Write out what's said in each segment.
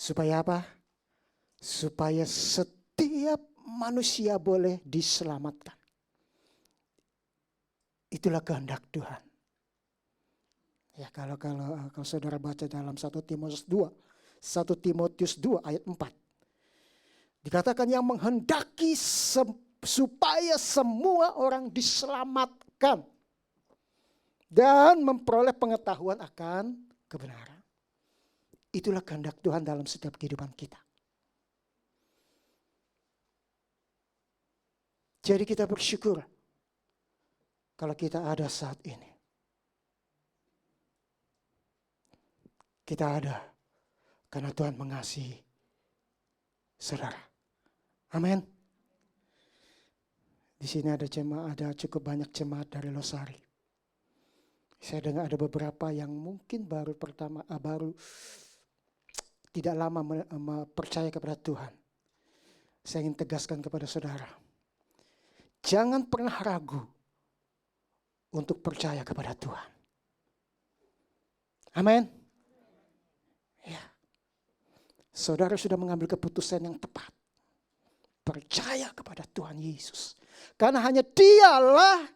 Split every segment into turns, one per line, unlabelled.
Supaya apa? Supaya setiap manusia boleh diselamatkan. Itulah kehendak Tuhan. Ya, kalau saudara baca dalam 1 Timotius 2 ayat 4. Dikatakan yang menghendaki supaya semua orang diselamatkan dan memperoleh pengetahuan akan kebenaran. Itulah kehendak Tuhan dalam setiap kehidupan kita. Jadi kita bersyukur kalau kita ada saat ini. Kita ada karena Tuhan mengasihi saudara. Amin. Di sini ada cukup banyak jemaat dari Losari. Saya dengar ada beberapa yang mungkin baru tidak lama percaya kepada Tuhan. Saya ingin tegaskan kepada saudara, jangan pernah ragu untuk percaya kepada Tuhan. Amin. Ya. Saudara sudah mengambil keputusan yang tepat. Percaya kepada Tuhan Yesus. Karena hanya Dialah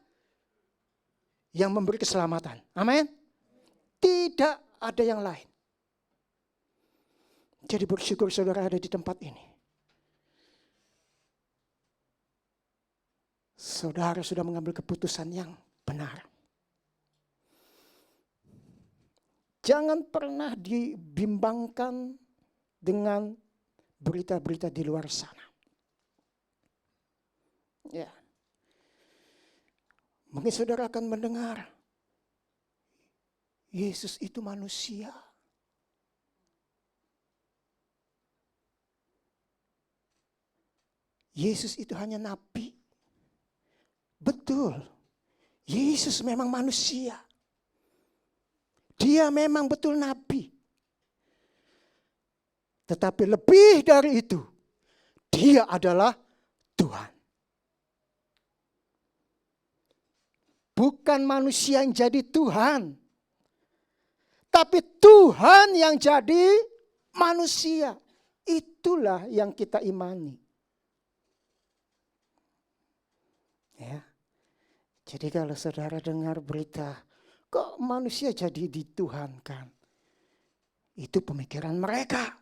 yang memberi keselamatan. Amin. Tidak ada yang lain. Jadi bersyukur saudara ada di tempat ini. Saudara sudah mengambil keputusan yang benar. Jangan pernah dibimbangkan dengan berita-berita di luar sana. Ya. Mungkin saudara akan mendengar, Yesus itu manusia. Yesus itu hanya nabi. Betul. Yesus memang manusia. Dia memang betul nabi. Tetapi lebih dari itu, Dia adalah Tuhan. Bukan manusia yang jadi Tuhan. Tapi Tuhan yang jadi manusia. Itulah yang kita imani. Ya. Jadi kalau saudara dengar berita, kok manusia jadi dituhankan? Itu pemikiran mereka.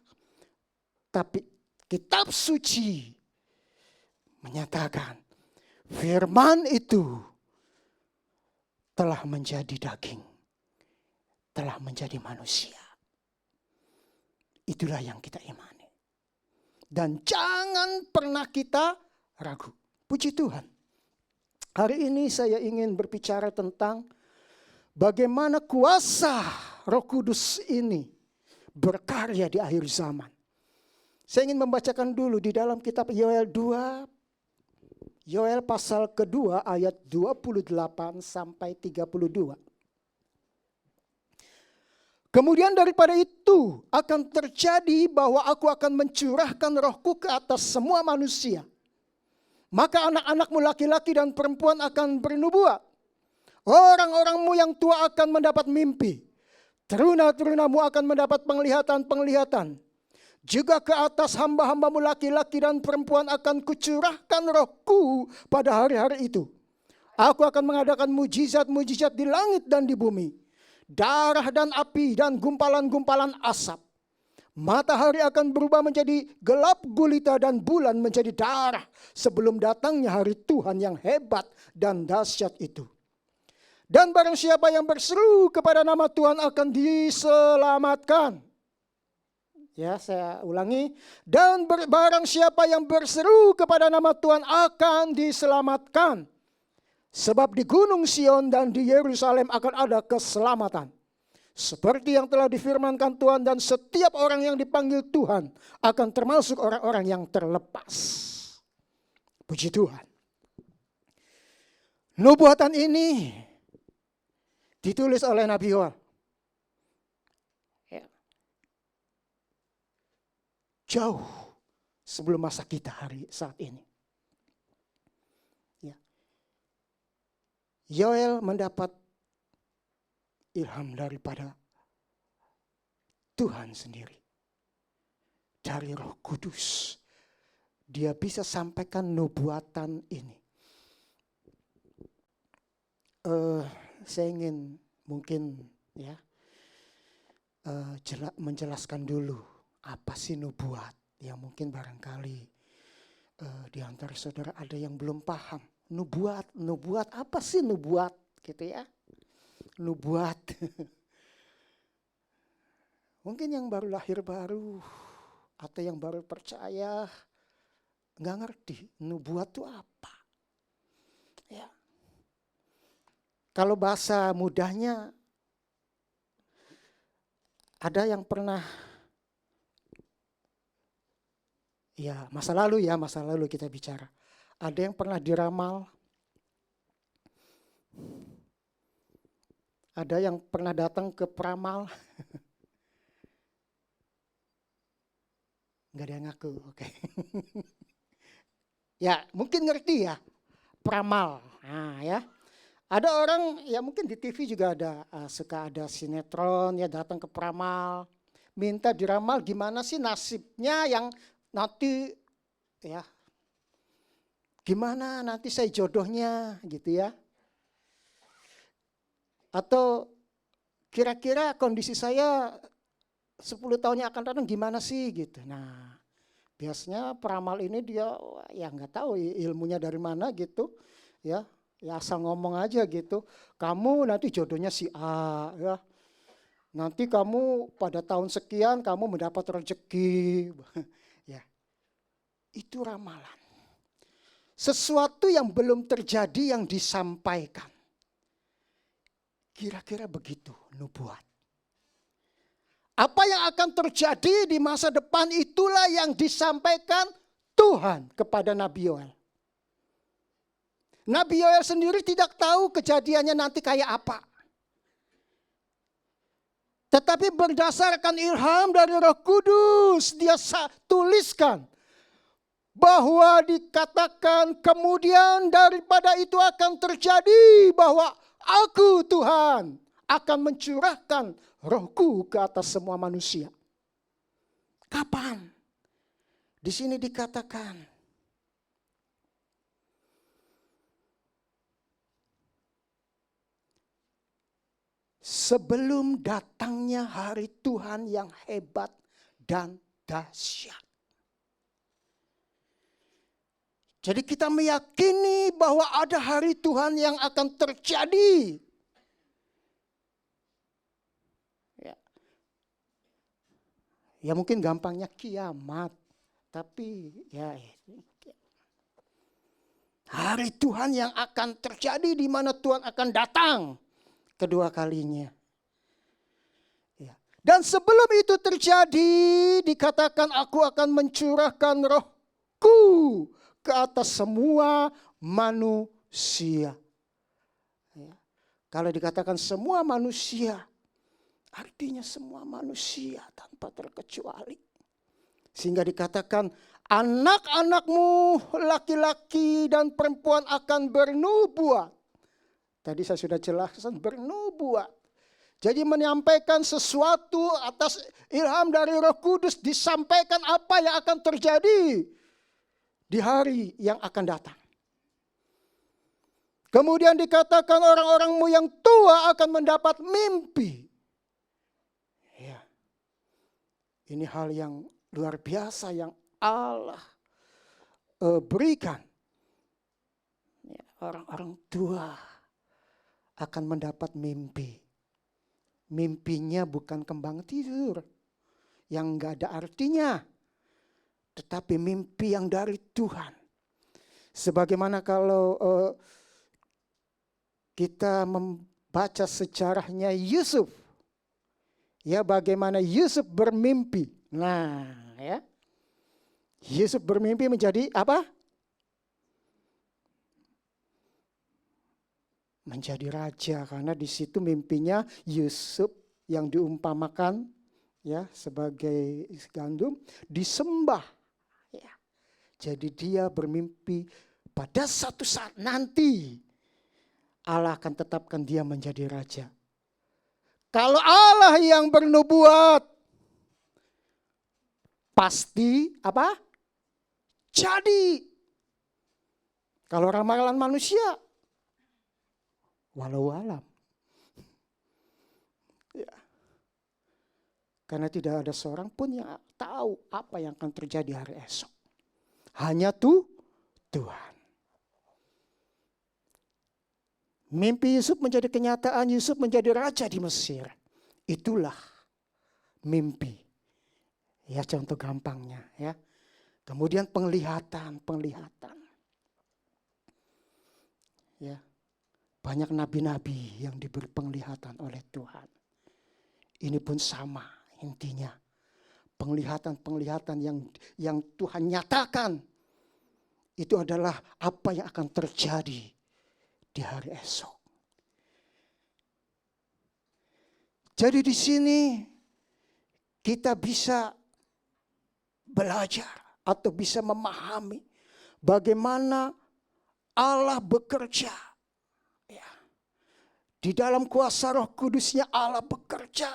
Tapi kitab suci menyatakan firman itu telah menjadi daging, telah menjadi manusia. Itulah yang kita imani. Dan jangan pernah kita ragu. Puji Tuhan. Hari ini saya ingin berbicara tentang bagaimana kuasa Roh Kudus ini berkarya di akhir zaman. Saya ingin membacakan dulu di dalam kitab Yoel 2, Yoel pasal kedua ayat 28 sampai 32. Kemudian daripada itu akan terjadi bahwa aku akan mencurahkan rohku ke atas semua manusia. Maka anak-anakmu laki-laki dan perempuan akan bernubuat. Orang-orangmu yang tua akan mendapat mimpi. Teruna-terunamu akan mendapat penglihatan-penglihatan. Juga ke atas hamba-hambamu laki-laki dan perempuan akan kucurahkan rohku pada hari-hari itu. Aku akan mengadakan mujizat-mujizat di langit dan di bumi. Darah dan api dan gumpalan-gumpalan asap. Matahari akan berubah menjadi gelap gulita dan bulan menjadi darah sebelum datangnya hari Tuhan yang hebat dan dahsyat itu. Dan barang siapa yang berseru kepada nama Tuhan akan diselamatkan. Ya, saya ulangi. Dan barang siapa yang berseru kepada nama Tuhan akan diselamatkan. Sebab di Gunung Sion dan di Yerusalem akan ada keselamatan. Seperti yang telah difirmankan Tuhan, dan setiap orang yang dipanggil Tuhan akan termasuk orang-orang yang terlepas. Puji Tuhan. Nubuatan ini ditulis oleh Nabi Yoel. Jauh sebelum masa kita saat ini. Ya. Yoel mendapat ilham daripada Tuhan sendiri. dari Roh Kudus. Dia bisa sampaikan nubuatan ini. Saya ingin mungkin ya menjelaskan dulu apa sih nubuat. Yang mungkin barangkali di antara saudara ada yang belum paham. Nubuat apa sih nubuat gitu ya. Nubuat. Mungkin yang baru lahir baru atau yang baru percaya nggak ngerti nubuat itu apa. Ya. Kalau bahasa mudahnya, ada yang pernah ya masa lalu kita bicara. Ada yang pernah diramal. Ada yang pernah datang ke peramal. Nggak ada yang ngaku, oke. Ya mungkin ngerti ya, peramal. Nah ya, ada orang ya mungkin di TV juga ada, suka ada sinetron ya datang ke peramal. Minta diramal gimana sih nasibnya yang nanti ya. Gimana nanti saya jodohnya gitu ya. Atau kira-kira kondisi saya 10 tahun yang akan datang gimana sih gitu. Nah biasanya peramal ini dia ya nggak tahu ilmunya dari mana gitu ya. Ya asal ngomong aja gitu. Kamu nanti jodohnya si A ya. Nanti kamu pada tahun sekian kamu mendapat rezeki. Ya. Itu ramalan. Sesuatu yang belum terjadi yang disampaikan. Kira-kira begitu nubuat. Apa yang akan terjadi di masa depan itulah yang disampaikan Tuhan kepada Nabi Yoel. Nabi Yoel sendiri tidak tahu kejadiannya nanti kayak apa. Tetapi berdasarkan ilham dari Roh Kudus, dia tuliskan bahwa dikatakan kemudian daripada itu akan terjadi bahwa aku Tuhan akan mencurahkan Rohku ke atas semua manusia. Kapan? Di sini dikatakan sebelum datangnya hari Tuhan yang hebat dan dahsyat. Jadi kita meyakini bahwa ada hari Tuhan yang akan terjadi. Ya mungkin gampangnya kiamat. Tapi ya hari Tuhan yang akan terjadi di mana Tuhan akan datang kedua kalinya. Ya. Dan sebelum itu terjadi dikatakan aku akan mencurahkan Rohku ke atas semua manusia. Ya. Kalau dikatakan semua manusia, artinya semua manusia tanpa terkecuali. Sehingga dikatakan anak-anakmu laki-laki dan perempuan akan bernubuat. Tadi saya sudah jelaskan bernubuat. Jadi menyampaikan sesuatu atas ilham dari Roh Kudus, disampaikan apa yang akan terjadi di hari yang akan datang. Kemudian dikatakan orang-orangmu yang tua akan mendapat mimpi. Ya. Ini hal yang luar biasa yang Allah berikan. Ya, orang-orang tua akan mendapat mimpi. Mimpinya bukan kembang tidur yang enggak ada artinya. Tetapi mimpi yang dari Tuhan. Sebagaimana kalau kita membaca sejarahnya Yusuf. Ya bagaimana Yusuf bermimpi. Nah ya. Yusuf bermimpi menjadi apa? Menjadi raja karena di situ mimpinya Yusuf yang diumpamakan ya sebagai gandum disembah. Ya. Jadi dia bermimpi pada satu saat nanti Allah akan tetapkan dia menjadi raja. Kalau Allah yang bernubuat, pasti apa? Jadi. Kalau ramalan manusia, walau alam. Ya. Karena tidak ada seorang pun yang tahu apa yang akan terjadi hari esok. Hanya Tuhan. Mimpi Yusuf menjadi kenyataan, Yusuf menjadi raja di Mesir. Itulah mimpi. Ya, contoh gampangnya ya. Kemudian penglihatan. Ya. Banyak nabi-nabi yang diberi penglihatan oleh Tuhan. Ini pun sama intinya. Penglihatan yang Tuhan nyatakan itu adalah apa yang akan terjadi di hari esok. Jadi di sini kita bisa belajar atau bisa memahami bagaimana Allah bekerja. Ya. Di dalam kuasa Roh Kudusnya Allah bekerja.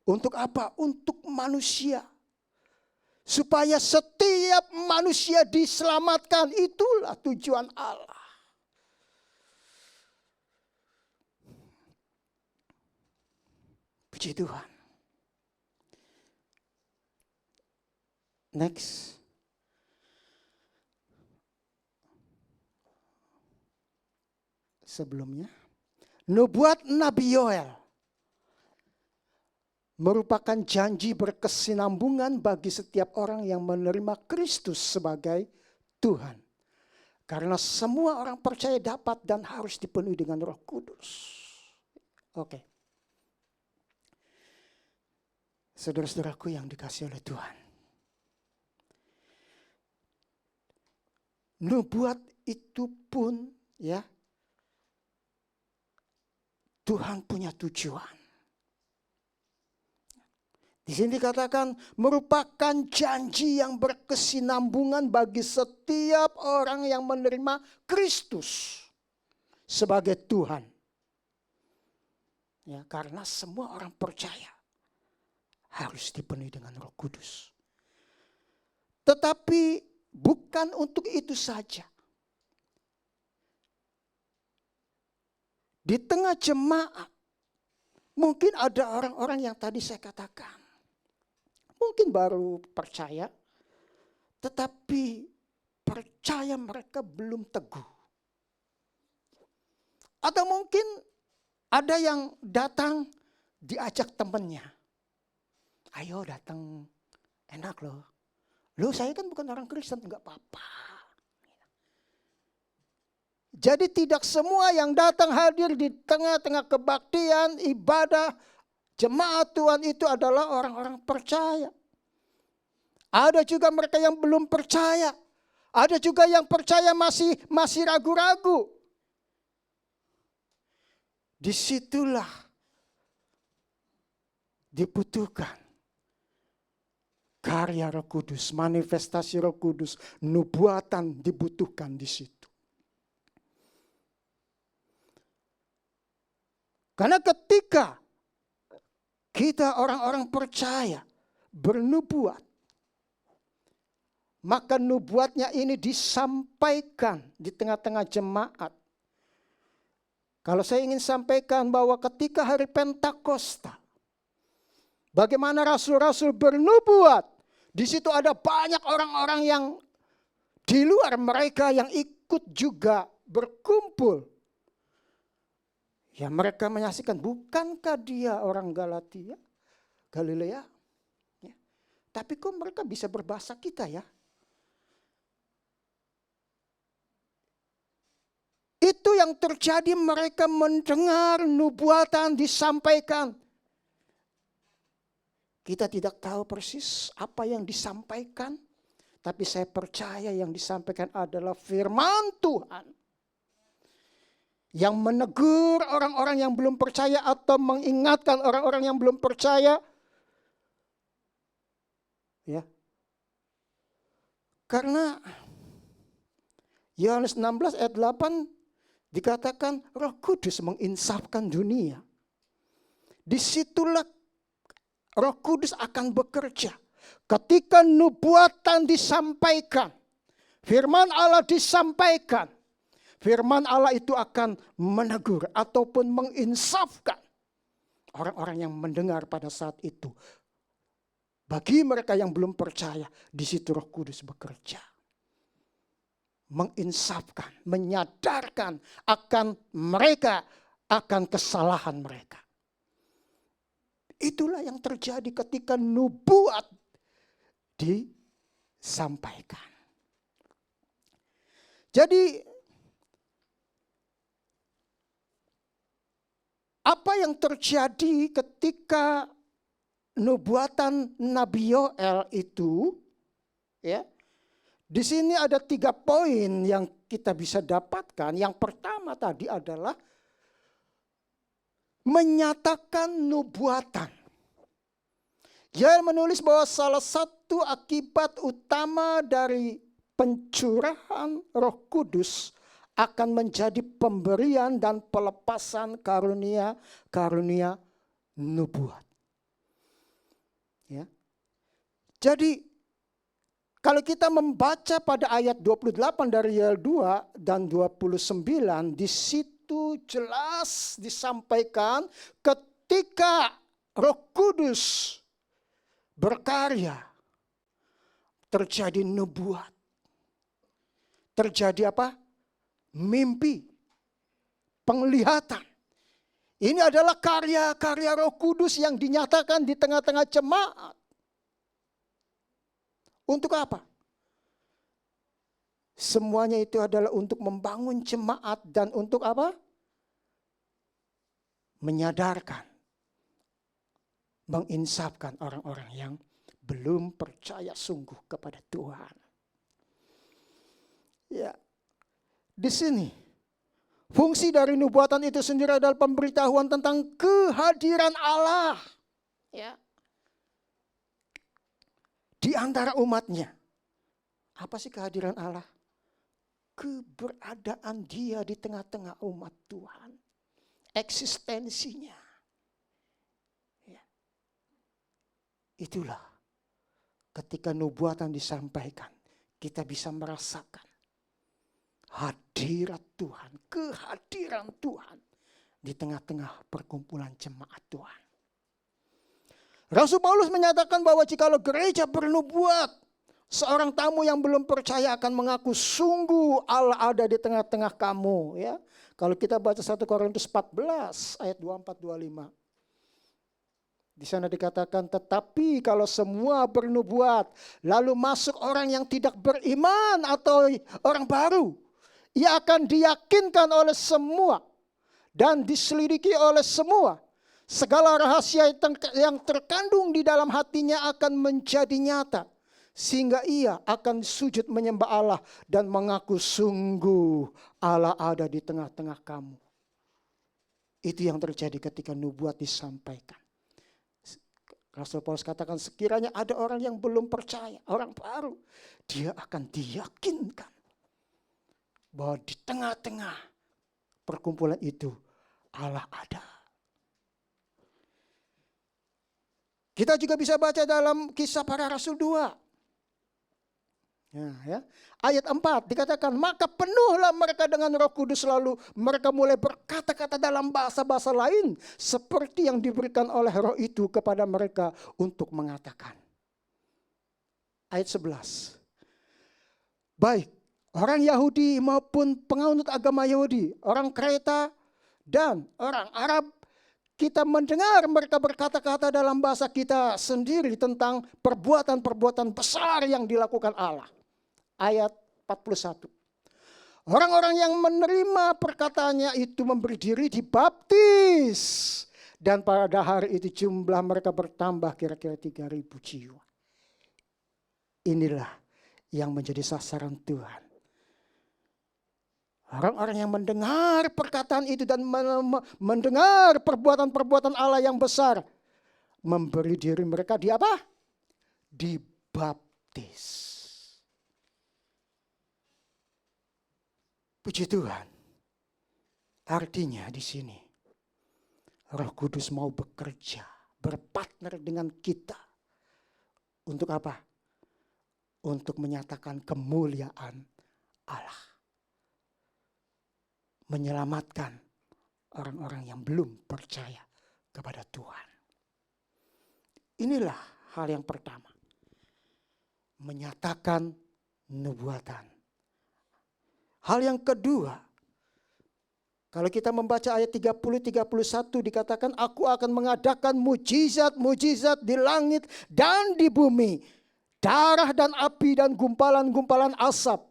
Untuk apa? Untuk manusia. Supaya setiap manusia diselamatkan. Itulah tujuan Allah. Puji Tuhan. Next. Sebelumnya, nubuat Nabi Yoel merupakan janji berkesinambungan bagi setiap orang yang menerima Kristus sebagai Tuhan. Karena semua orang percaya dapat dan harus dipenuhi dengan Roh Kudus. Oke. Saudara-saudaraku yang dikasihi oleh Tuhan. Nubuat itu pun ya, Tuhan punya tujuan. Di sini dikatakan merupakan janji yang berkesinambungan bagi setiap orang yang menerima Kristus sebagai Tuhan. Ya, karena semua orang percaya harus dipenuhi dengan Roh Kudus. Tetapi bukan untuk itu saja. Di tengah jemaat, mungkin ada orang-orang yang tadi saya katakan. Mungkin baru percaya, tetapi percaya mereka belum teguh. Atau mungkin ada yang datang diajak temannya. Ayo datang, enak loh. Loh saya kan bukan orang Kristen, enggak apa-apa. Jadi tidak semua yang datang hadir di tengah-tengah kebaktian, ibadah, jemaat Tuhan itu adalah orang-orang percaya. Ada juga mereka yang belum percaya. Ada juga yang percaya masih ragu-ragu. Disitulah dibutuhkan karya Roh Kudus, manifestasi Roh Kudus, nubuatan dibutuhkan di situ. Karena ketika kita orang-orang percaya bernubuat, maka nubuatnya ini disampaikan di tengah-tengah jemaat. Kalau saya ingin sampaikan bahwa ketika hari Pentakosta, bagaimana rasul-rasul bernubuat, di situ ada banyak orang-orang yang di luar mereka yang ikut juga berkumpul. Ya mereka menyaksikan, bukankah dia orang Galilea? Ya. Tapi kok mereka bisa berbahasa kita ya? Itu yang terjadi, mereka mendengar nubuatan disampaikan. Kita tidak tahu persis apa yang disampaikan. Tapi saya percaya yang disampaikan adalah firman Tuhan. Yang menegur orang-orang yang belum percaya atau mengingatkan orang-orang yang belum percaya. Ya. Karena Yohanes 16 ayat 8 dikatakan Roh Kudus menginsafkan dunia. Disitulah Roh Kudus akan bekerja. ketika nubuatan disampaikan, firman Allah disampaikan, firman Allah itu akan menegur ataupun menginsafkan orang-orang yang mendengar pada saat itu. Bagi mereka yang belum percaya, di situ Roh Kudus bekerja. Menginsafkan, menyadarkan akan mereka, akan kesalahan mereka. Itulah yang terjadi ketika nubuat disampaikan. Jadi, apa yang terjadi ketika nubuatan Nabi Yoel itu, ya, di sini ada 3 poin yang kita bisa dapatkan. Yang pertama tadi adalah menyatakan nubuatan. Yoel menulis bahwa salah satu akibat utama dari pencurahan Roh Kudus akan menjadi pemberian dan pelepasan karunia nubuat. Ya. Jadi kalau kita membaca pada ayat 28 dari Yoel 2 dan 29, di situ jelas disampaikan ketika Roh Kudus berkarya, terjadi nubuat. Terjadi apa? Mimpi, penglihatan. Ini adalah karya-karya Roh Kudus yang dinyatakan di tengah-tengah jemaat. Untuk apa? Semuanya itu adalah untuk membangun jemaat dan untuk apa? Menyadarkan, menginsafkan orang-orang yang belum percaya sungguh kepada Tuhan. Ya, di sini fungsi dari nubuatan itu sendiri adalah pemberitahuan tentang kehadiran Allah, ya, di antara umatnya. Apa sih kehadiran Allah? Keberadaan Dia di tengah-tengah umat Tuhan, eksistensinya. Ya. Itulah ketika nubuatan disampaikan, kita bisa merasakan hadirat Tuhan, kehadiran Tuhan di tengah-tengah perkumpulan jemaat Tuhan. Rasul Paulus menyatakan bahwa jikalau gereja bernubuat, seorang tamu yang belum percaya akan mengaku sungguh Allah ada di tengah-tengah kamu. Ya, kalau kita baca 1 Korintus 14 ayat 24-25. Di sana dikatakan, tetapi kalau semua bernubuat, lalu masuk orang yang tidak beriman atau orang baru, ia akan diyakinkan oleh semua dan diselidiki oleh semua. Segala rahasia yang terkandung di dalam hatinya akan menjadi nyata. Sehingga ia akan sujud menyembah Allah dan mengaku sungguh Allah ada di tengah-tengah kamu. Itu yang terjadi ketika nubuat disampaikan. Rasul Paulus katakan sekiranya ada orang yang belum percaya, orang baru, dia akan diyakinkan bahwa di tengah-tengah perkumpulan itu Allah ada. Kita juga bisa baca dalam Kisah Para Rasul 2. Ya. Ayat 4 dikatakan, maka penuhlah mereka dengan Roh Kudus, lalu mereka mulai berkata-kata dalam bahasa-bahasa lain seperti yang diberikan oleh Roh itu kepada mereka untuk mengatakan. Ayat 11. Baik orang Yahudi maupun penganut agama Yahudi, orang Kreta dan orang Arab, kita mendengar mereka berkata-kata dalam bahasa kita sendiri tentang perbuatan-perbuatan besar yang dilakukan Allah. Ayat 41. Orang-orang yang menerima perkataannya itu memberi diri dibaptis. Dan pada hari itu jumlah mereka bertambah kira-kira 3.000 jiwa. Inilah yang menjadi sasaran Tuhan. Orang-orang yang mendengar perkataan itu dan mendengar perbuatan-perbuatan Allah yang besar, memberi diri mereka di apa? Dibaptis. Puji Tuhan. Artinya di sini Roh Kudus mau bekerja, berpartner dengan kita Untuk apa? Untuk menyatakan kemuliaan Allah. Menyelamatkan orang-orang yang belum percaya kepada Tuhan. Inilah hal yang pertama. Menyatakan nubuatan. Hal yang kedua, kalau kita membaca ayat 30-31 dikatakan, aku akan mengadakan mujizat-mujizat di langit dan di bumi. Darah dan api dan gumpalan-gumpalan asap.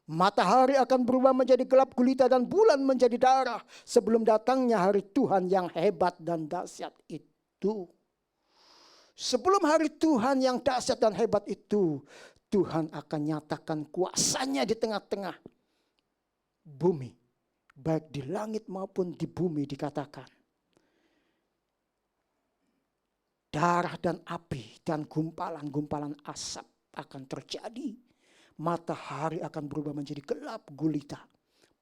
Matahari akan berubah menjadi gelap gulita dan bulan menjadi darah. Sebelum datangnya hari Tuhan yang hebat dan dahsyat itu. Sebelum hari Tuhan yang dahsyat dan hebat itu, Tuhan akan nyatakan kuasanya di tengah-tengah bumi. Baik di langit maupun di bumi dikatakan. Darah dan api dan gumpalan-gumpalan asap akan terjadi. Matahari akan berubah menjadi gelap gulita.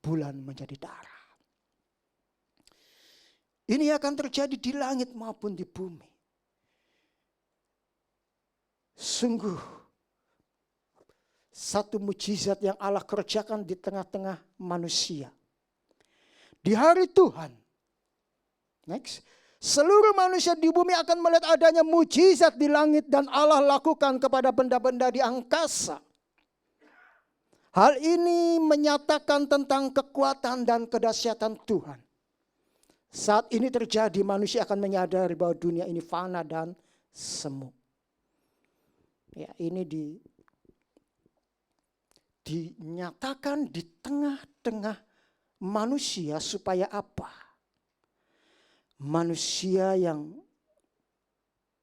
Bulan menjadi darah. Ini akan terjadi di langit maupun di bumi. Sungguh satu mujizat yang Allah kerjakan di tengah-tengah manusia. Di hari Tuhan. Next. Seluruh manusia di bumi akan melihat adanya mujizat di langit dan Allah lakukan kepada benda-benda di angkasa. Hal ini menyatakan tentang kekuatan dan kedahsyatan Tuhan. Saat ini terjadi, manusia akan menyadari bahwa dunia ini fana dan semu. Ya, ini dinyatakan di tengah-tengah manusia supaya apa? Manusia yang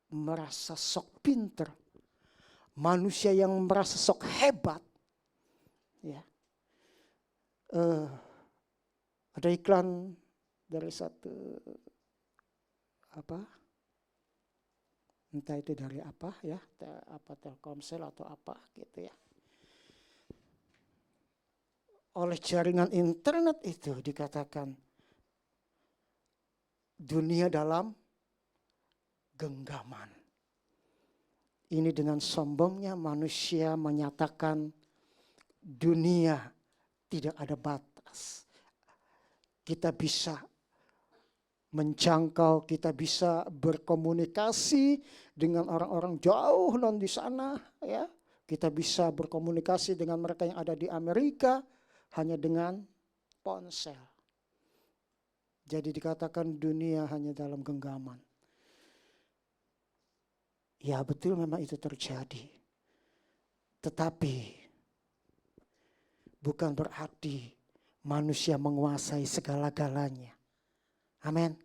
merasa sok pinter, manusia yang merasa sok hebat. Ya, ada iklan dari satu entah itu dari apa ya, Telkomsel atau apa gitu ya. Oleh jaringan internet itu dikatakan dunia dalam genggaman. Ini dengan sombongnya manusia menyatakan dunia tidak ada batas. Kita bisa menjangkau, kita bisa berkomunikasi dengan orang-orang jauh non di sana, ya. Kita bisa berkomunikasi dengan mereka yang ada di Amerika hanya dengan ponsel. Jadi dikatakan dunia hanya dalam genggaman. Ya betul, memang itu terjadi. Tetapi bukan berarti manusia menguasai segala-galanya. Amin.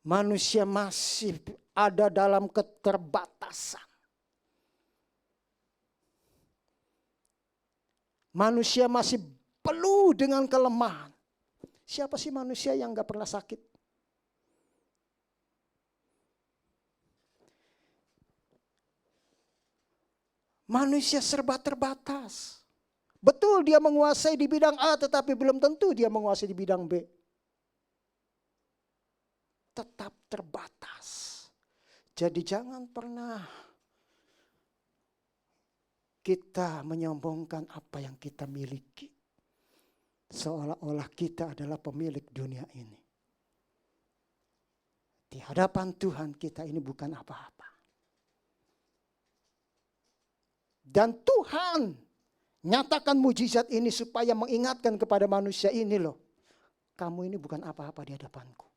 Manusia masih ada dalam keterbatasan. Manusia masih penuh dengan kelemahan. Siapa sih manusia yang gak pernah sakit? Manusia serba terbatas. Betul dia menguasai di bidang A, tetapi belum tentu dia menguasai di bidang B. Tetap terbatas. Jadi jangan pernah kita menyombongkan apa yang kita miliki. Seolah-olah kita adalah pemilik dunia ini. Di hadapan Tuhan kita ini bukan apa-apa. Dan Tuhan nyatakan mujizat ini supaya mengingatkan kepada manusia ini loh. Kamu ini bukan apa-apa di hadapanku.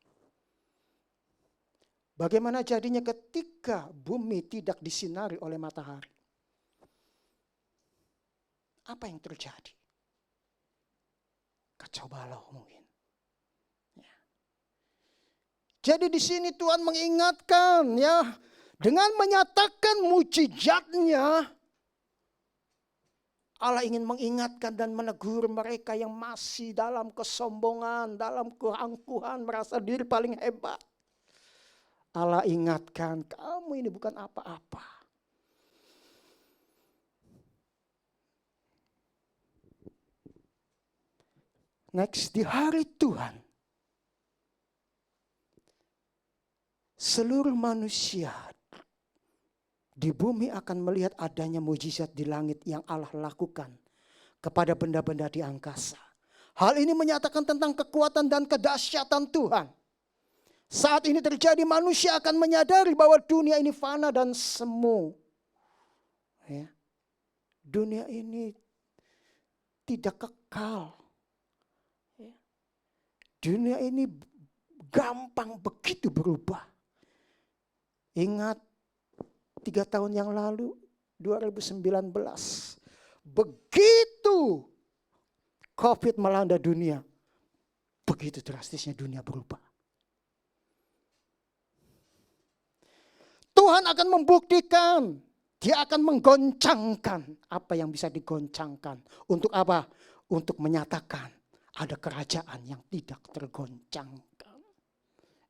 Bagaimana jadinya ketika bumi tidak disinari oleh matahari? Apa yang terjadi? Kacau balau mungkin. Ya. Jadi di sini Tuhan mengingatkan ya, dengan menyatakan mujizatnya, Allah ingin mengingatkan dan menegur mereka yang masih dalam kesombongan, dalam keangkuhan, merasa diri paling hebat. Allah ingatkan, kamu ini bukan apa-apa. Next, di hari Tuhan, seluruh manusia di bumi akan melihat adanya mujizat di langit yang Allah lakukan kepada benda-benda di angkasa. Hal ini menyatakan tentang kekuatan dan kedahsyatan Tuhan. Saat ini terjadi, manusia akan menyadari bahwa dunia ini fana dan semu. Ya. Dunia ini tidak kekal. Ya. Dunia ini gampang begitu berubah. Ingat 3 tahun yang lalu, 2019, begitu COVID melanda dunia, begitu drastisnya dunia berubah. Tuhan akan membuktikan, Dia akan menggoncangkan apa yang bisa digoncangkan. Untuk apa? Untuk menyatakan ada kerajaan yang tidak tergoncangkan,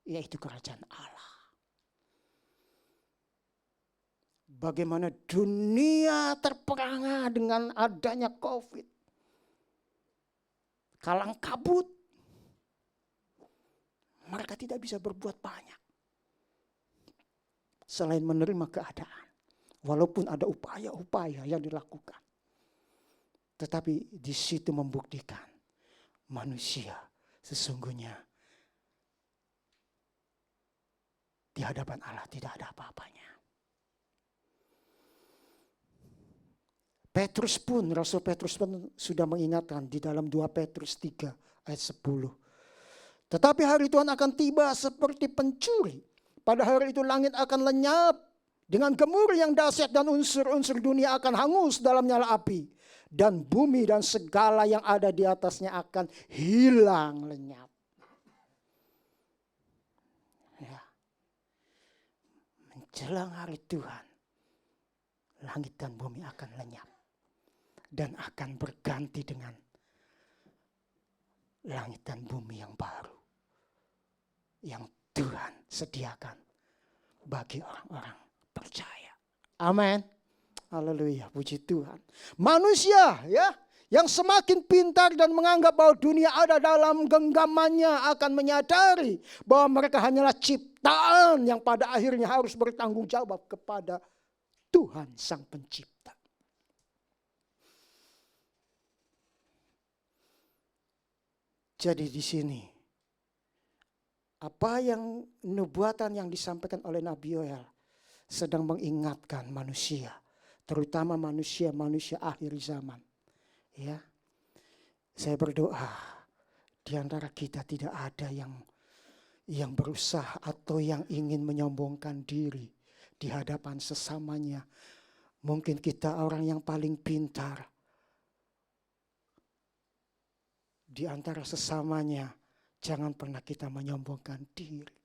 yaitu kerajaan Allah. Bagaimana dunia terperangah dengan adanya COVID. Kalang kabut. Mereka tidak bisa berbuat banyak selain menerima keadaan. Walaupun ada upaya-upaya yang dilakukan. Tetapi di situ membuktikan manusia sesungguhnya di hadapan Allah tidak ada apa-apanya. Rasul Petrus pun sudah mengingatkan di dalam 2 Petrus 3 ayat 10. Tetapi hari Tuhan akan tiba seperti pencuri. Pada hari itu langit akan lenyap dengan gemuruh yang dahsyat dan unsur-unsur dunia akan hangus dalam nyala api. Dan bumi dan segala yang ada di atasnya akan hilang lenyap. Ya. Menjelang hari Tuhan, langit dan bumi akan lenyap. Dan akan berganti dengan langit dan bumi yang baru. Yang Tuhan sediakan bagi orang-orang percaya. Amin. Haleluya, puji Tuhan. Manusia ya, yang semakin pintar dan menganggap bahwa dunia ada dalam genggamannya akan menyadari bahwa mereka hanyalah ciptaan yang pada akhirnya harus bertanggung jawab kepada Tuhan Sang Pencipta. Jadi di sini apa yang nubuatan yang disampaikan oleh Nabi Yoel sedang mengingatkan manusia, terutama manusia akhir zaman. Ya, saya berdoa di antara kita tidak ada yang berusaha atau yang ingin menyombongkan diri di hadapan sesamanya. Mungkin kita orang yang paling pintar di antara sesamanya. Jangan pernah kita menyombongkan diri.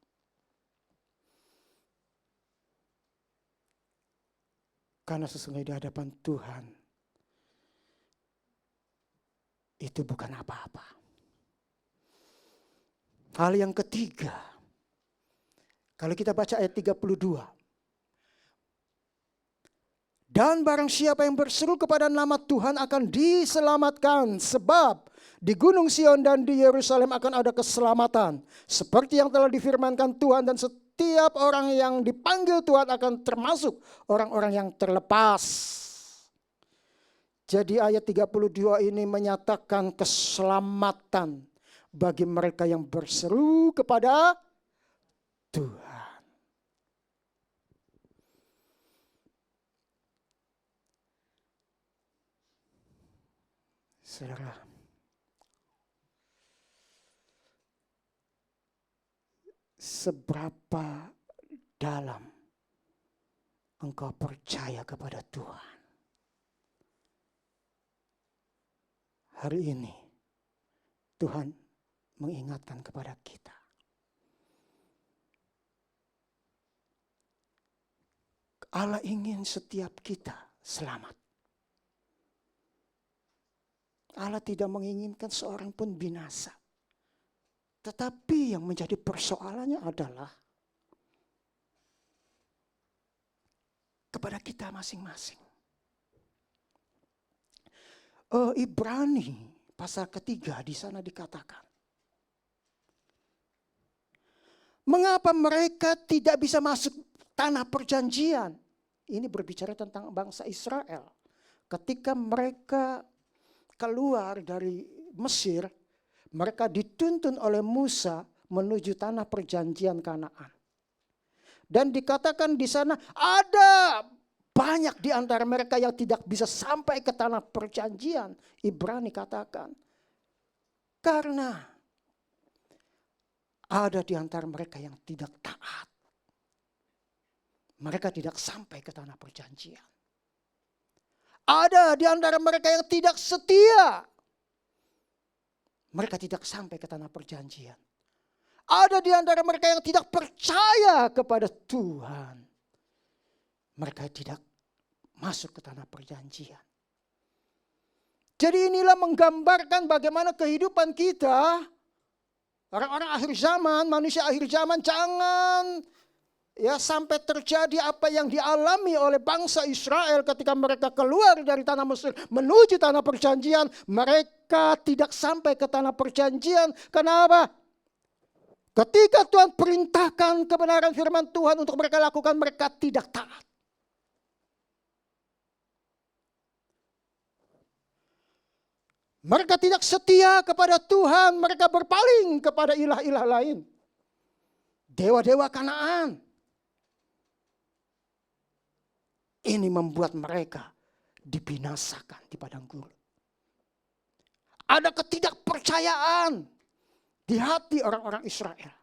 Karena sesungguhnya di hadapan Tuhan itu bukan apa-apa. Hal yang ketiga, kalau kita baca ayat 32. Dan barang siapa yang berseru kepada nama Tuhan akan diselamatkan, sebab di Gunung Sion dan di Yerusalem akan ada keselamatan. Seperti yang telah difirmankan Tuhan, dan setiap orang yang dipanggil Tuhan akan termasuk orang-orang yang terlepas. Jadi ayat 32 ini menyatakan keselamatan bagi mereka yang berseru kepada Tuhan. Saudara, seberapa dalam engkau percaya kepada Tuhan? Hari ini Tuhan mengingatkan kepada kita. Allah ingin setiap kita selamat. Allah tidak menginginkan seorang pun binasa. Tetapi yang menjadi persoalannya adalah kepada kita masing-masing. Ibrani pasal 3 di sana dikatakan, Mengapa mereka tidak bisa masuk tanah perjanjian? Ini berbicara tentang bangsa Israel. Ketika mereka keluar dari Mesir, mereka dituntun oleh Musa menuju tanah perjanjian Kanaan. Dan dikatakan di sana ada banyak di antara mereka yang tidak bisa sampai ke tanah perjanjian. Ibrani katakan, karena ada di antara mereka yang tidak taat. Mereka tidak sampai ke tanah perjanjian. Ada di antara mereka yang tidak setia. Mereka tidak sampai ke tanah perjanjian. Ada di antara mereka yang tidak percaya kepada Tuhan. Mereka tidak masuk ke tanah perjanjian. Jadi inilah menggambarkan bagaimana kehidupan kita, orang-orang akhir zaman, manusia akhir zaman, jangan sampai terjadi apa yang dialami oleh bangsa Israel ketika mereka keluar dari tanah Mesir menuju tanah perjanjian. Mereka tidak sampai ke tanah perjanjian. Kenapa? Ketika Tuhan perintahkan kebenaran firman Tuhan untuk mereka lakukan, mereka tidak taat. Mereka tidak setia kepada Tuhan, mereka berpaling kepada ilah-ilah lain. Dewa-dewa Kanaan. Ini membuat mereka dibinasakan di padang gurun. Ada ketidakpercayaan di hati orang-orang Israel.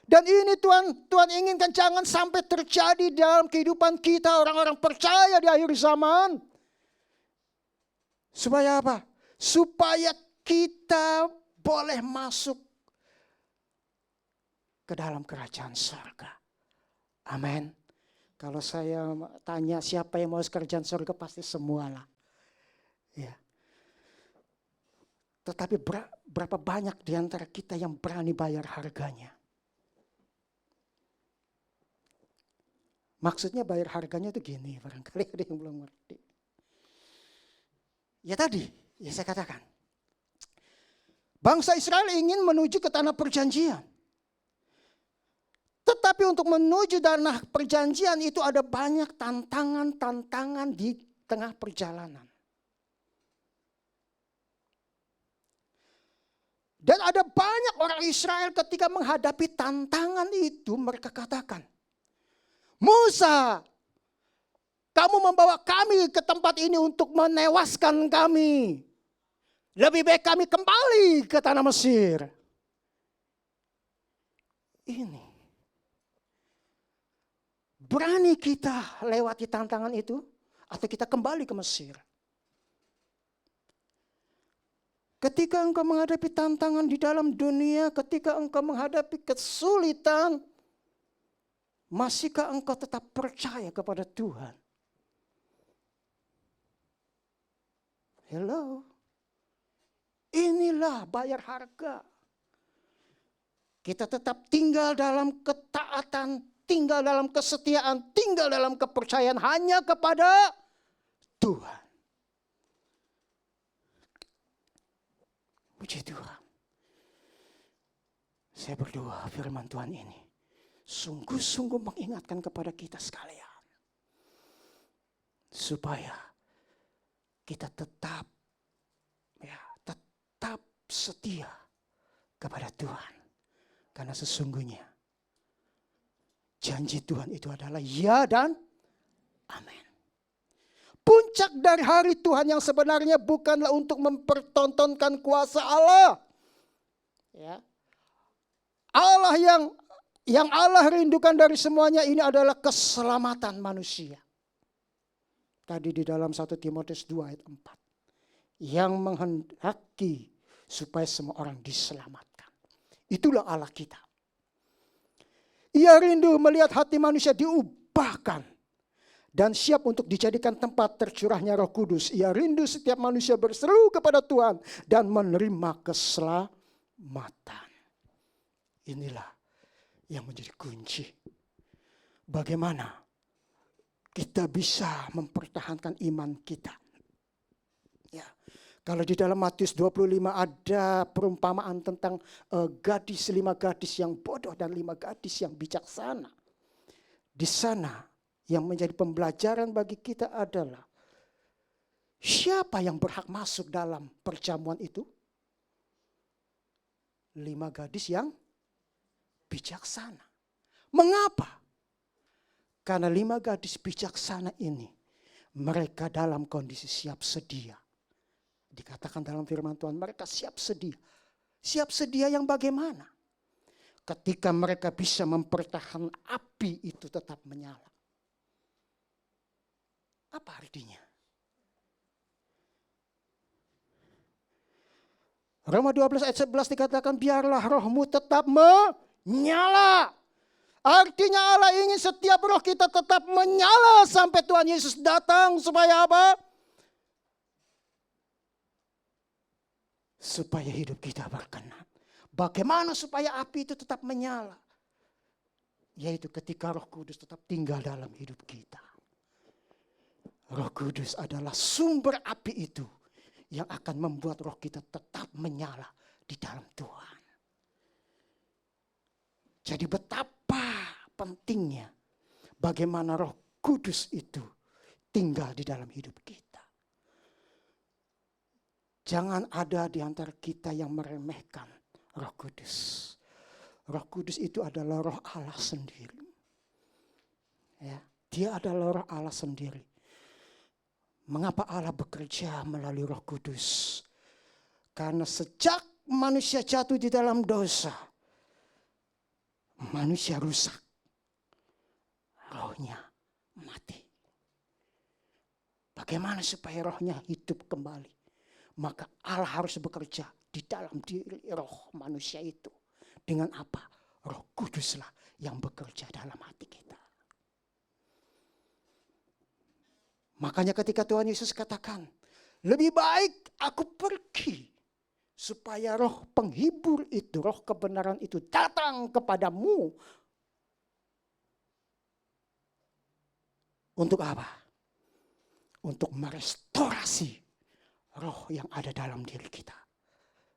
Dan ini Tuhan inginkan jangan sampai terjadi dalam kehidupan kita, orang-orang percaya di akhir zaman. Supaya apa? Supaya kita boleh masuk ke dalam kerajaan surga. Amin. Kalau saya tanya siapa yang mau ke kerajaan surga, pasti semualah. Ya. Tetapi berapa banyak di antara kita yang berani bayar harganya? Maksudnya bayar harganya itu gini, barangkali ada yang belum ngerti. Ya tadi, saya katakan. Bangsa Israel ingin menuju ke tanah perjanjian. Tetapi untuk menuju tanah perjanjian itu ada banyak tantangan-tantangan di tengah perjalanan. Dan ada banyak orang Israel ketika menghadapi tantangan itu mereka katakan, Musa, kamu membawa kami ke tempat ini untuk menewaskan kami. Lebih baik kami kembali ke tanah Mesir. Ini. Berani kita lewati tantangan itu atau kita kembali ke Mesir? Ketika engkau menghadapi tantangan di dalam dunia, ketika engkau menghadapi kesulitan, masihkah engkau tetap percaya kepada Tuhan? Hello. Inilah bayar harga. Kita tetap tinggal dalam ketaatan, tinggal dalam kesetiaan, tinggal dalam kepercayaan hanya kepada Tuhan. Puji Tuhan. Saya berdoa firman Tuhan ini sungguh-sungguh mengingatkan kepada kita sekalian. Supaya kita tetap setia kepada Tuhan. Karena sesungguhnya janji Tuhan itu adalah ya dan amin. Puncak dari hari Tuhan yang sebenarnya bukanlah untuk mempertontonkan kuasa Allah. Ya. Allah yang Allah rindukan dari semuanya ini adalah keselamatan manusia. Tadi di dalam 1 Timotius 2 ayat 4. Yang menghendaki supaya semua orang diselamatkan. Itulah Allah kita. Ia rindu melihat hati manusia diubahkan dan siap untuk dijadikan tempat tercurahnya Roh Kudus. Ia rindu setiap manusia berseru kepada Tuhan dan menerima keselamatan. Inilah yang menjadi kunci. Bagaimana kita bisa mempertahankan iman kita. Ya. Kalau di dalam Matius 25 ada perumpamaan tentang 5 gadis yang bodoh dan 5 gadis yang bijaksana. Di sana yang menjadi pembelajaran bagi kita adalah siapa yang berhak masuk dalam perjamuan itu? 5 gadis yang bijaksana. Mengapa? Karena 5 gadis bijaksana ini mereka dalam kondisi siap sedia. Dikatakan dalam firman Tuhan, mereka siap sedia. Siap sedia yang bagaimana? Ketika mereka bisa mempertahankan api itu tetap menyala. Apa artinya? Roma 12 ayat 11 dikatakan, biarlah rohmu tetap menyala. Artinya Allah ingin setiap roh kita tetap menyala sampai Tuhan Yesus datang. Supaya apa? Supaya hidup kita berkenan. Bagaimana supaya api itu tetap menyala? Yaitu ketika Roh Kudus tetap tinggal dalam hidup kita. Roh Kudus adalah sumber api itu yang akan membuat roh kita tetap menyala di dalam Tuhan. Jadi betapa pentingnya bagaimana Roh Kudus itu tinggal di dalam hidup kita. Jangan ada di antara kita yang meremehkan Roh Kudus. Roh Kudus itu adalah Roh Allah sendiri. Ya, dia adalah Roh Allah sendiri. Mengapa Allah bekerja melalui Roh Kudus? Karena sejak manusia jatuh di dalam dosa, manusia rusak. Rohnya mati. Bagaimana supaya rohnya hidup kembali? Maka Allah harus bekerja di dalam diri roh manusia itu. Dengan apa? Roh Kuduslah yang bekerja dalam hati kita. Makanya ketika Tuhan Yesus katakan, lebih baik aku pergi supaya roh penghibur itu, roh kebenaran itu datang kepadamu. Untuk apa? Untuk merestorasi roh yang ada dalam diri kita.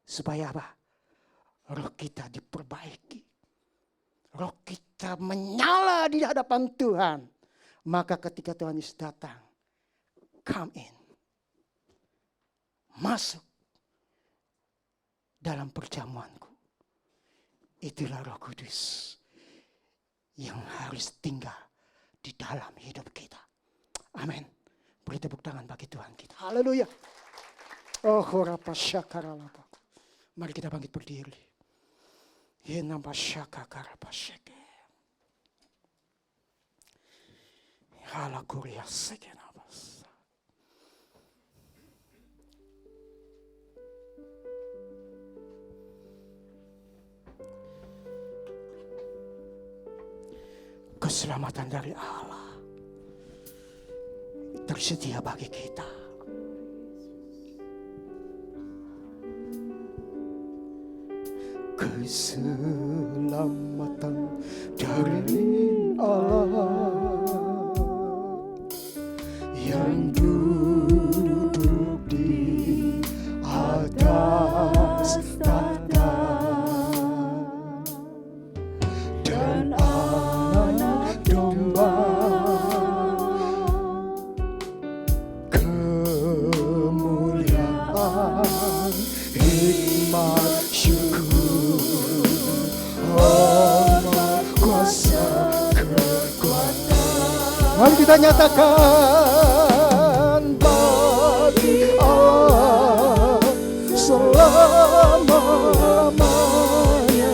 Supaya apa? Roh kita diperbaiki. Roh kita menyala di hadapan Tuhan. Maka ketika Tuhan Yesus datang, come in. Masuk dalam perjamuanku. Itulah Roh Kudus yang harus tinggal di dalam hidup kita. Amin. Beri tepuk tangan bagi Tuhan kita. Haleluya. Oh, horapa syakaralapa. Mari kita bangkit berdiri. Yenamba syakakarapa syeke. Hala kuria sekenabas. Keselamatan dari Allah tersedia bagi kita. Keselamatan dari Allah yang duduk di atas tahta dan anak domba, kemuliaan, hikmat, syukur, kuasa, kekuatan. Mari kita nyatakan bagi Allah selama-lamanya,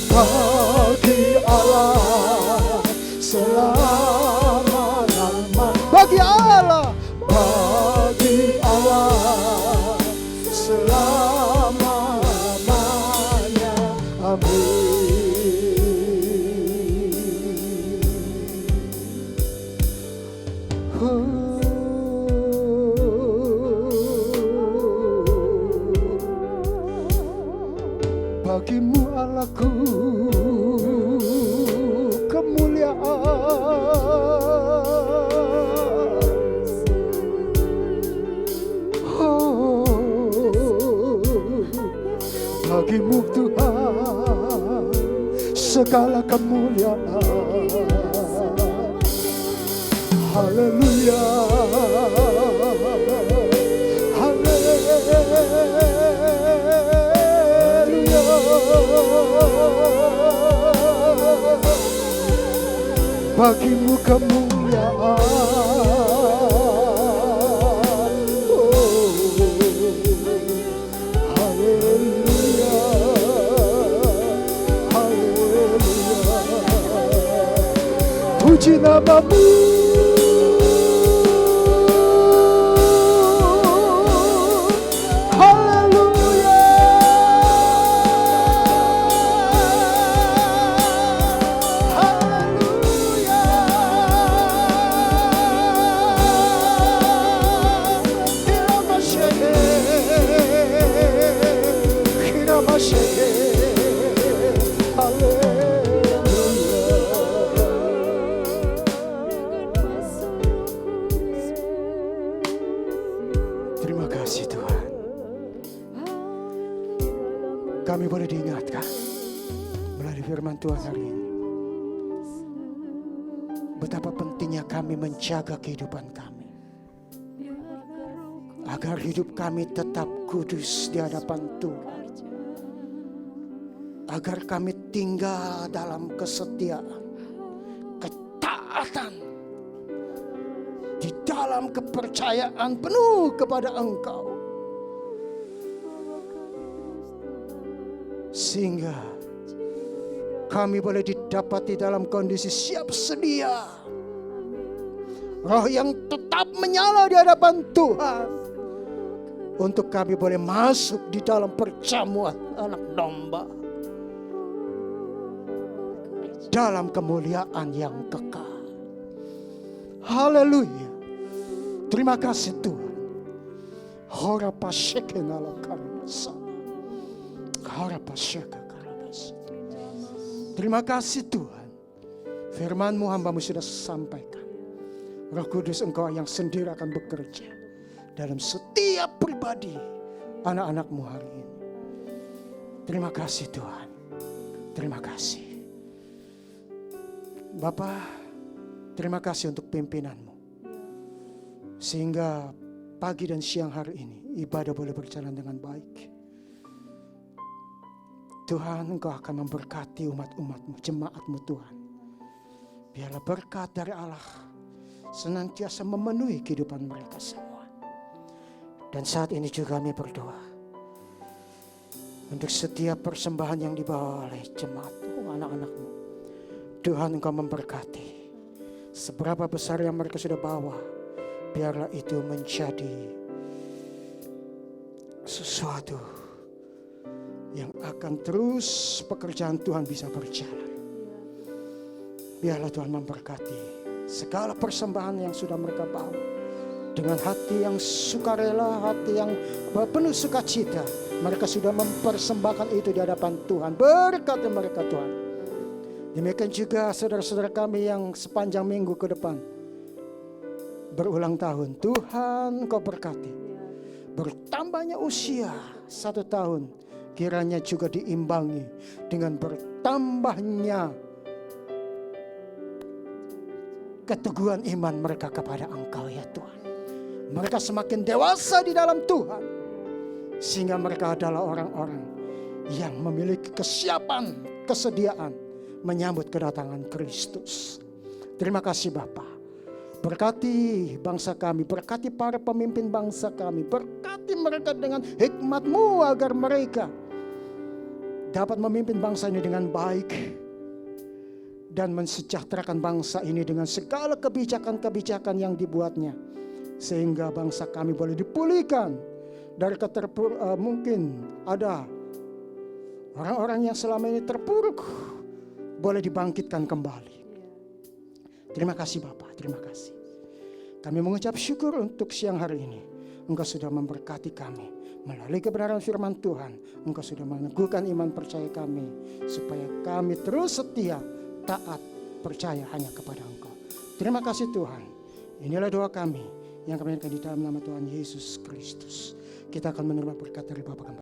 bagi Allah selama-lamanya, bagi Allah selama-lamanya. Amin. Bagimu Allahku kemuliaan, oh, segala kemuliaan. Haleluya, haleluya. Bagimu kemuliaan. Puji namamu, haleluya, haleluya. Hiramasyeke, haleluya. Terima kasih Tuhan. Kami boleh diingatkan melalui firman Tuhan hari ini betapa pentingnya kami menjaga kehidupan kami, agar hidup kami tetap kudus di hadapan Tuhan, agar kami tinggal dalam kesetiaan, ketaatan, di dalam kepercayaan penuh kepada Engkau, sehingga kami boleh didapati dalam kondisi siap sedia, roh yang tetap menyala di hadapan Tuhan, untuk kami boleh masuk di dalam perjamuan anak domba, dalam kemuliaan yang kekal. Haleluya. Terima kasih Tuhan. Terima kasih Tuhan. Firman-Mu hamba-Mu sudah sampaikan. Roh Kudus Engkau yang sendiri akan bekerja dalam setiap pribadi anak-anak-Mu hari ini. Terima kasih Tuhan. Terima kasih. Bapa, terima kasih untuk pimpinan-Mu. Sehingga pagi dan siang hari ini ibadah boleh berjalan dengan baik. Tuhan, Engkau akan memberkati umat-umat-Mu, jemaat-Mu Tuhan. Biarlah berkat dari Allah senantiasa memenuhi kehidupan mereka semua. Dan saat ini juga kami berdoa untuk setiap persembahan yang dibawa oleh jemaat-Mu, anak-anak-Mu. Tuhan, Engkau memberkati. Seberapa besar yang mereka sudah bawa, biarlah itu menjadi sesuatu yang akan terus pekerjaan Tuhan bisa berjalan. Biarlah Tuhan memberkati segala persembahan yang sudah mereka bawa. Dengan hati yang sukarela, hati yang penuh sukacita, mereka sudah mempersembahkan itu di hadapan Tuhan. Berkati mereka Tuhan. Demikian juga saudara-saudara kami yang sepanjang minggu ke depan berulang tahun. Tuhan, Engkau berkati. Bertambahnya usia 1 tahun, kiranya juga diimbangi dengan bertambahnya keteguhan iman mereka kepada Engkau ya Tuhan. Mereka semakin dewasa di dalam Tuhan, sehingga mereka adalah orang-orang yang memiliki kesiapan, kesediaan menyambut kedatangan Kristus. Terima kasih Bapa. Berkati bangsa kami, berkati para pemimpin bangsa kami, berkati mereka dengan hikmat-Mu agar mereka dapat memimpin bangsa ini dengan baik dan mensejahterakan bangsa ini dengan segala kebijakan-kebijakan yang dibuatnya, sehingga bangsa kami boleh dipulihkan dari mungkin ada orang-orang yang selama ini terpuruk, boleh dibangkitkan kembali. Terima kasih Bapak, terima kasih. Kami mengucap syukur untuk siang hari ini. Engkau sudah memberkati kami. Melalui kebenaran firman Tuhan, Engkau sudah meneguhkan iman percaya kami, supaya kami terus setia, taat, percaya hanya kepada Engkau. Terima kasih Tuhan. Inilah doa kami yang kami berikan di dalam nama Tuhan Yesus Kristus. Kita akan menerima berkat dari Bapa kembali.